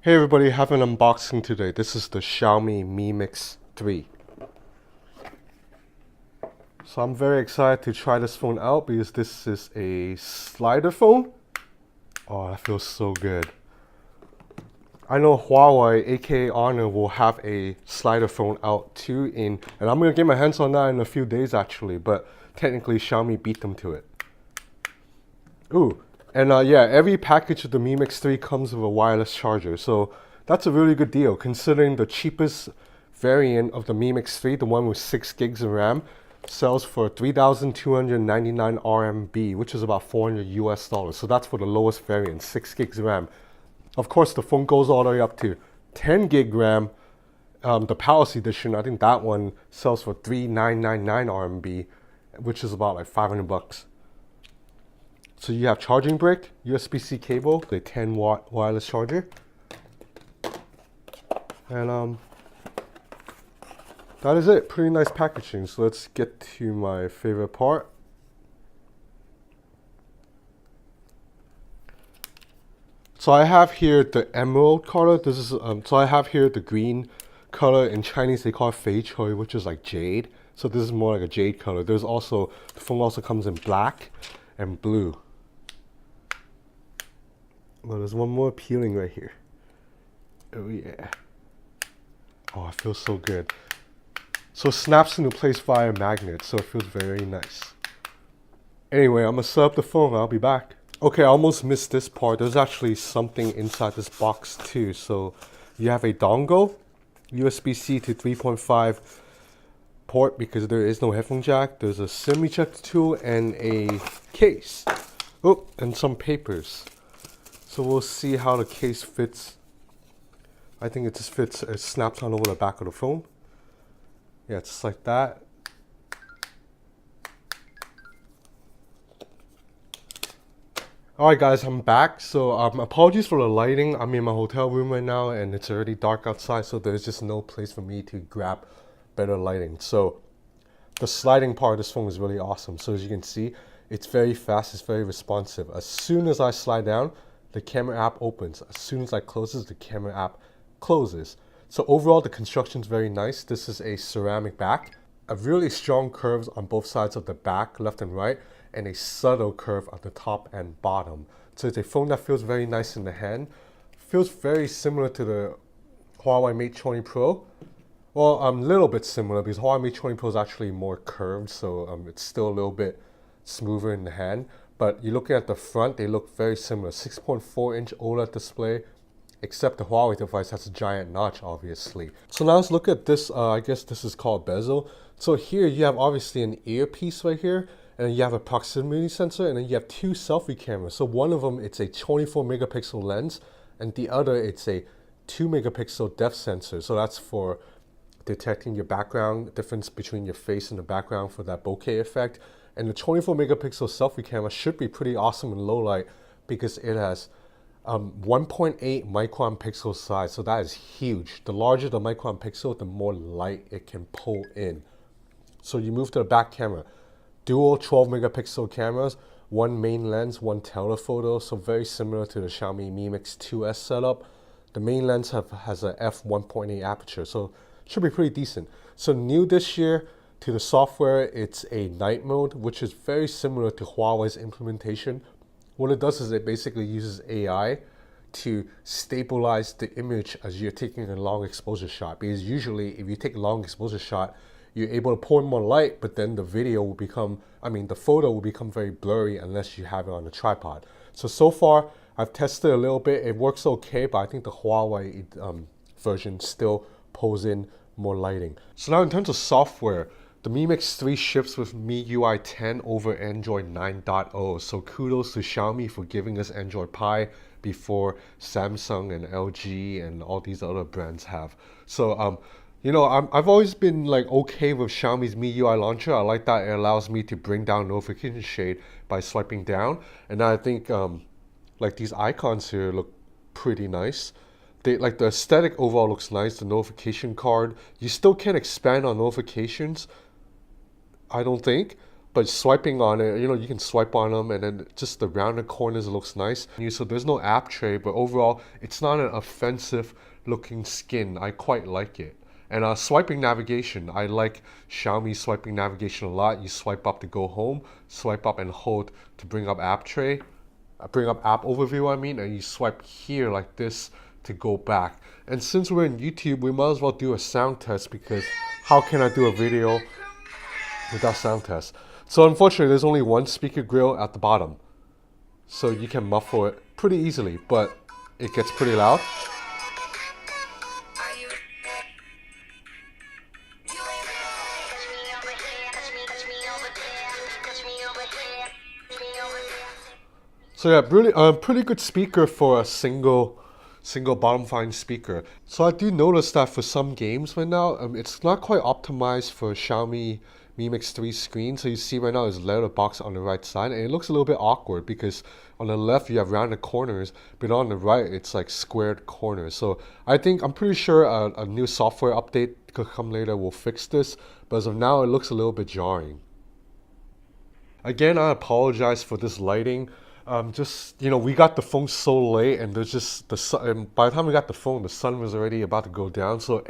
Hey everybody, have an unboxing today. This is the Xiaomi Mi Mix 3. So I'm very excited to try this phone out because this is a slider phone. Oh, that feels so good. I know Huawei, aka Honor, will have a slider phone out too and I'm gonna get my hands on that in a few days actually, but technically Xiaomi beat them to it. Ooh, and yeah, every package of the Mi Mix 3 comes with a wireless charger, so that's a really good deal considering the cheapest variant of the Mi Mix 3, the one with 6 gigs of RAM, sells for 3,299 RMB, which is about 400 US dollars. So that's for the lowest variant, 6 gigs of RAM. Of course, the phone goes all the way up to 10 gig RAM. The Palace Edition, I think that one sells for 3,999 RMB, which is about like 500 bucks. So you have charging brick, USB-C cable, the 10-watt wireless charger, and that is it. Pretty nice packaging. So let's get to my favorite part. So I have here the emerald color. This is so I have here the green color. In Chinese they call it fei choy, which is like jade. So this is more like a jade color. There's also, the phone also comes in black and blue. Well, there's one more peeling right here. Oh yeah. Oh, it feels so good. So it snaps into place via magnet, so it feels very nice. Anyway, I'm gonna set up the phone. I'll be back. Okay, I almost missed this part. There's actually something inside this box too. So you have a dongle, USB-C to 3.5 port because there is no headphone jack. There's a SIM ejector tool and a case. Oh, and some papers. So we'll see how the case fits. I think it just fits, it snaps on over the back of the phone. Yeah, it's just like that. Alright guys, I'm back. So apologies for the lighting. I'm in my hotel room right now and it's already dark outside, so there's just no place for me to grab better lighting. So the sliding part of this phone is really awesome. So as you can see, it's very fast, it's very responsive. As soon as I slide down, the camera app opens. As soon as I closes, the camera app closes. So overall, the construction is very nice. This is a ceramic back, a really strong curves on both sides of the back, left and right, and a subtle curve at the top and bottom. So it's a phone that feels very nice in the hand. Feels very similar to the Huawei Mate 20 Pro. Well, a little bit similar because Huawei Mate 20 Pro is actually more curved, so it's still a little bit smoother in the hand. But you look at the front, they look very similar. 6.4-inch OLED display, except the Huawei device has a giant notch, obviously. So now let's look at this. I guess this is called bezel. So here you have obviously an earpiece right here, and then you have a proximity sensor, and then you have two selfie cameras. So one of them, it's a 24 megapixel lens, and the other, it's a 2 megapixel depth sensor. So that's for detecting your background, difference between your face and the background for that bokeh effect. And the 24 megapixel selfie camera should be pretty awesome in low light because it has 1.8 micron pixel size. So that is huge. The larger the micron pixel, the more light it can pull in. So you move to the back camera. Dual 12 megapixel cameras, one main lens, one telephoto. So very similar to the Xiaomi Mi Mix 2S setup. The main lens has a f1.8 aperture, so should be pretty decent. So new this year to the software, it's a night mode, which is very similar to Huawei's implementation. What it does is it basically uses AI to stabilize the image as you're taking a long exposure shot. Because usually if you take a long exposure shot, you're able to pour in more light, but then the video will become, the photo will become very blurry unless you have it on a tripod. So far, I've tested a little bit. It works okay, but I think the Huawei version still pulls in more lighting. So now in terms of software, the Mi Mix 3 ships with MIUI 10 over Android 9.0. So kudos to Xiaomi for giving us Android Pie before Samsung and LG and all these other brands have. So I've always been like okay with Xiaomi's MIUI launcher. I like that it allows me to bring down notification shade by swiping down. And I think like these icons here look pretty nice. The aesthetic overall looks nice. The notification card, you still can't expand on notifications, I don't think, but swiping on it, you can swipe on them and then just the rounded corners looks nice. So there's no app tray, but overall, it's not an offensive looking skin. I quite like it. And swiping navigation, I like Xiaomi swiping navigation a lot. You swipe up to go home, swipe up and hold to bring up app tray, bring up app overview, and you swipe here like this to go back. And since we're in YouTube, we might as well do a sound test, because how can I do a video without sound test? So unfortunately, there's only one speaker grill at the bottom, so you can muffle it pretty easily, but it gets pretty loud. So yeah, really pretty good speaker for a single bottom fine speaker. So I do notice that for some games right now, it's not quite optimized for Xiaomi Mi Mix 3 screen. So you see right now there's letterbox on the right side, and it looks a little bit awkward because on the left you have rounded corners, but on the right it's like squared corners. So I'm pretty sure a new software update could come later will fix this, but as of now it looks a little bit jarring. Again, I apologize for this lighting. We got the phone so late, and there's just the sun. And by the time we got the phone, the sun was already about to go down. So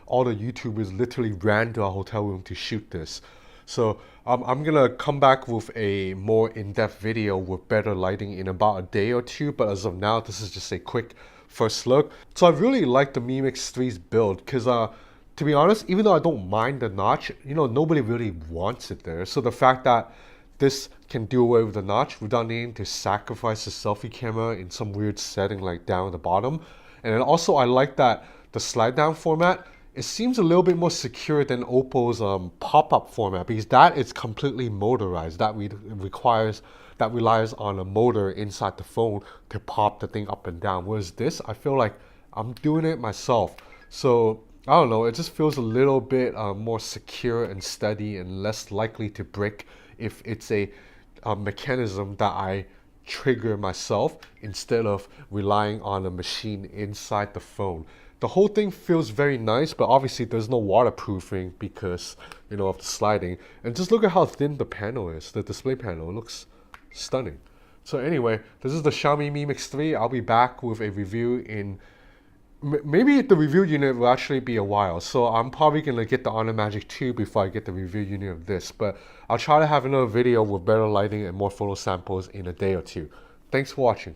all the YouTubers literally ran to our hotel room to shoot this. So I'm gonna come back with a more in-depth video with better lighting in about a day or two. But as of now, this is just a quick first look. So I really like the Mi Mix 3's build, because to be honest, even though I don't mind the notch, nobody really wants it there. So the fact that this can do away with the notch without needing to sacrifice the selfie camera in some weird setting like down at the bottom. And then also I like that the slide down format, it seems a little bit more secure than Oppo's pop-up format, because that is completely motorized. That relies on a motor inside the phone to pop the thing up and down. Whereas this, I feel like I'm doing it myself. So I don't know, it just feels a little bit more secure and steady and less likely to break if it's a mechanism that I trigger myself instead of relying on a machine inside the phone. The whole thing feels very nice, but obviously there's no waterproofing because of the sliding. And just look at how thin the panel is, the display panel. It looks stunning. So anyway, this is the Xiaomi Mi Mix 3. I'll be back with a review in maybe the review unit will actually be a while, so I'm probably going to get the Honor Magic 2 before I get the review unit of this, but I'll try to have another video with better lighting and more photo samples in a day or two. Thanks for watching.